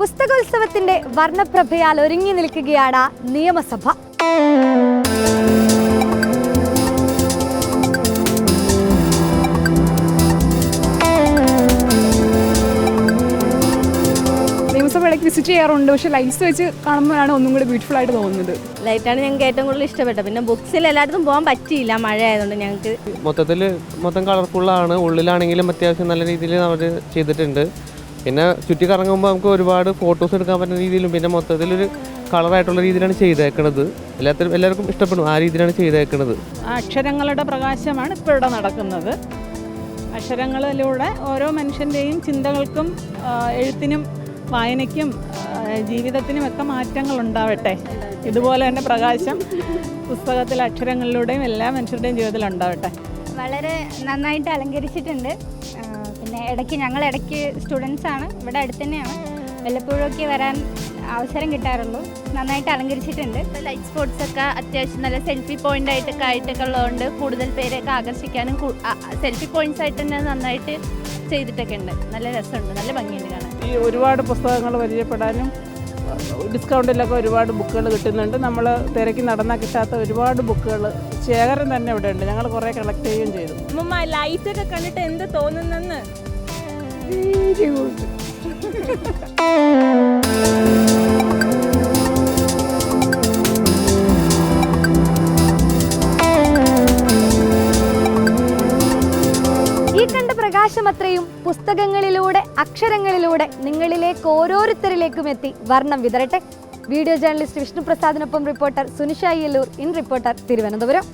പുസ്തകോത്സവത്തിന്റെ വർണ്ണപ്രഭയാൽ ഒരുങ്ങി നിൽക്കുകയാണ് നിയമസഭ. നിയമസഭ ഇടയ്ക്ക് വിസിറ്റ് ചെയ്യാറുണ്ട്, പക്ഷേ ലൈറ്റ്സ് വെച്ച് കാണുമ്പോഴാണ് ഒന്നും കൂടി ബ്യൂട്ടിഫുൾ ആയിട്ട് തോന്നുന്നത്. ലൈറ്റാണ് ഞങ്ങൾക്ക് ഏറ്റവും കൂടുതൽ ഇഷ്ടപ്പെട്ടത്. പിന്നെ ബുക്സിൽ എല്ലായിടത്തും പോകാൻ പറ്റിയില്ല, മഴ ആയതുകൊണ്ട് ഞങ്ങൾക്ക്. മൊത്തം കളർഫുള്ളാണ്. ഉള്ളിലാണെങ്കിലും അത്യാവശ്യം നല്ല രീതിയിൽ അവർ ചെയ്തിട്ടുണ്ട്. പിന്നെ ചുറ്റി കറങ്ങുമ്പോൾ നമുക്ക് ഒരുപാട് ഫോട്ടോസ് എടുക്കാൻ പറ്റുന്ന രീതിയിലും പിന്നെ മൊത്തത്തിലൊരു കളറായിട്ടുള്ള രീതിയിലാണ് ചെയ്തേക്കുന്നത്. എല്ലാവർക്കും ഇഷ്ടപ്പെടും ആ രീതിയിലാണ് ചെയ്തേക്കുന്നത്. അക്ഷരങ്ങളുടെ പ്രകാശമാണ് ഇപ്പോൾ ഇവിടെ നടക്കുന്നത്. അക്ഷരങ്ങളിലൂടെ ഓരോ മനുഷ്യൻ്റെയും ചിന്തകൾക്കും എഴുത്തിനും വായനയ്ക്കും ജീവിതത്തിനും ഒക്കെ മാറ്റങ്ങൾ ഉണ്ടാവട്ടെ. ഇതുപോലെ തന്നെ പ്രകാശം പുസ്തകത്തിലെ അക്ഷരങ്ങളിലൂടെയും എല്ലാ മനുഷ്യരുടെയും ജീവിതത്തിൽ ഉണ്ടാവട്ടെ. വളരെ നന്നായിട്ട് അലങ്കരിച്ചിട്ടുണ്ട്. പിന്നെ ഞങ്ങൾ ഇടയ്ക്ക് സ്റ്റുഡൻസാണ്, ഇവിടെ അടുത്ത് തന്നെയാണ്, വല്ലപ്പോഴൊക്കെ വരാൻ അവസരം കിട്ടാറുള്ളൂ. നന്നായിട്ട് അലങ്കരിച്ചിട്ടുണ്ട്. ലൈറ്റ് സ്പോട്ട്സ് ഒക്കെ അത്യാവശ്യം നല്ല സെൽഫി പോയിന്റ് ആയിട്ടൊക്കെ ഉള്ളതുകൊണ്ട് കൂടുതൽ പേരെയൊക്കെ ആകർഷിക്കാനും സെൽഫി പോയിന്റ്സ് ആയിട്ട് തന്നെ നന്നായിട്ട് ചെയ്തിട്ടൊക്കെ ഉണ്ട്. നല്ല രസമുണ്ട്, നല്ല ഭംഗിയുണ്ട് കാണാൻ. ഈ ഒരുപാട് പുസ്തകങ്ങൾ പരിചയപ്പെടാനും ഡിസ്കൗണ്ടിലൊക്കെ ഒരുപാട് ബുക്കുകൾ കിട്ടുന്നുണ്ട്. നമ്മൾ തിരക്കി നടന്നാൽ കിട്ടാത്ത ഒരുപാട് ബുക്കുകൾ ശേഖരം തന്നെ ഇവിടെ ഉണ്ട്. ഞങ്ങൾ കുറേ കളക്ട് ചെയ്യുകയും ചെയ്തു. ലൈറ്റൊക്കെ കണ്ടിട്ട് എന്ത് തോന്നുന്നെന്ന് ഈ കണ്ട പ്രകാശമത്രയും പുസ്തകങ്ങളിലൂടെ അക്ഷരങ്ങളിലൂടെ നിങ്ങളിലേക്ക് ഓരോരുത്തരിലേക്കും എത്തി വർണ്ണം വിതരട്ടെ. വീഡിയോ ജേർണലിസ്റ്റ് വിഷ്ണു പ്രസാദിനൊപ്പം reporter Sunisha Yellur, in reporter, Thiruvananthapuram.